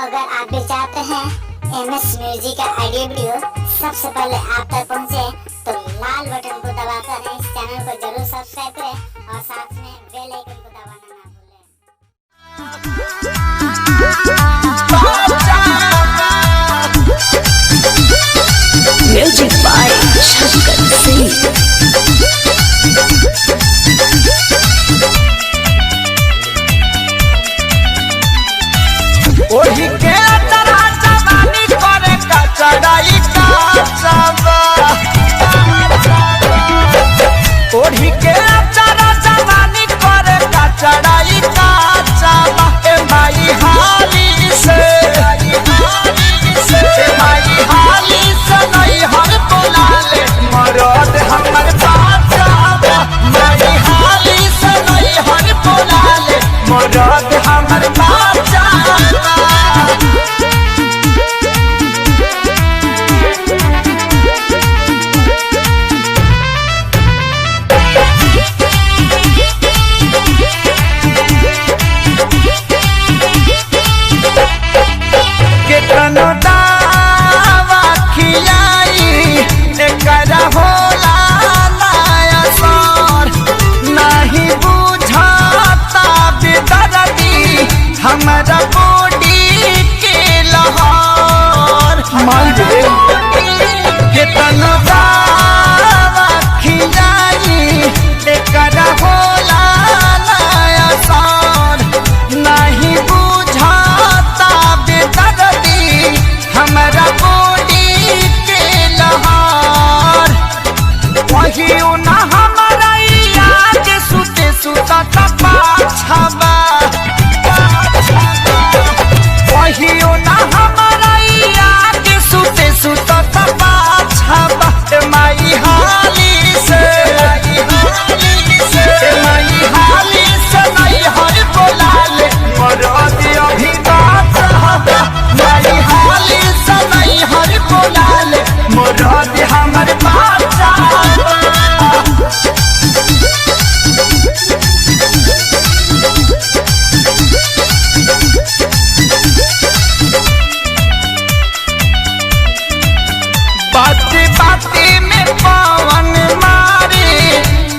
अगर आप भी चाहते हैं MS म्यूजिक का ऑडियो वीडियो सबसे पहले आप तक पहुंचे, तो लाल बटन को दबाकर इस चैनल को जरूर सब्सक्राइब करें और साथ में बेल आइकन को दबाना ना भूलें। Music by Shankar Singh. ओही के तरह जवानी करे का चढ़ाई का सबा, ओही के तरह जवानी करे का चढ़ाई का सबा। ए माई हाली से, ए माई हाली से नहीं हर बोला ले मरद हमर बाचा। माई हाली से नहीं हर बोला ले मरद हमर बाचा। हमारा बॉडी के लहर कितना दावा खिलाई एकरा होला नया सार। नहीं बुझाता बेदर्दी हमारा बॉडी के लहर। वही ना हमारा याद सुते सुता पाछवा, वहियो ना हमारा याद सुते सुता पाछवा। माई हाली से, माई हाली से नहीं हर बोला ले मरद अभी बाचा। माई हाली से नहीं हर बोला ले मरद हमर बाचा। बाते बाते में पवन मारे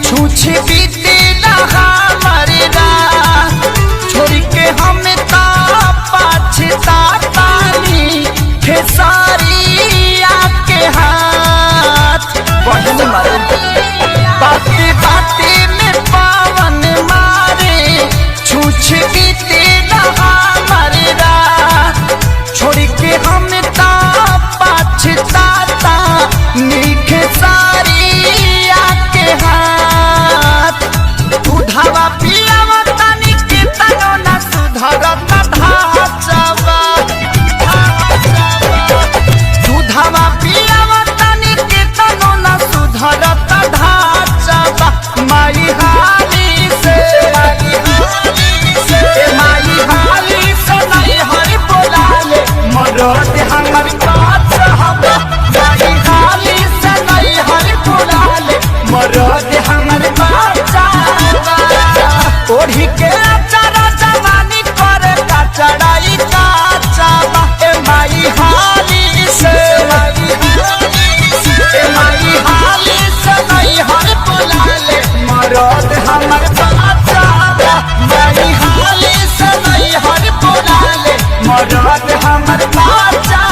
छूछे बीते रहा मरदा। छोड़ के हम पाछता पानी खेसारी आके हाथ बहन मारे। बाते बाते में पवन मारे छूछे बीते रहा मरदा। छोड़ के हम पाछता नीखे सारी आके हाथ। दूधवा पियावा तनी के तनो न सुधरता ढाचवा। दूधवा पियावा तनी के तनो न सुधरता ढाचवा। माई हाली से, माई हाली से नहीं हर बोला ले मरद हमर बाचा। माई हाली से नहीं हर बोला ले मरद हमर बाचा। ओढ़ी के चरा जवानी करे का चढ़ाई का चाबा। ए माई हाली से, ए माई हाली से नहीं हर बोला ले मरद हमर बाचा। माई हाली से नहीं हर बोला ले मरद हमर बाचा।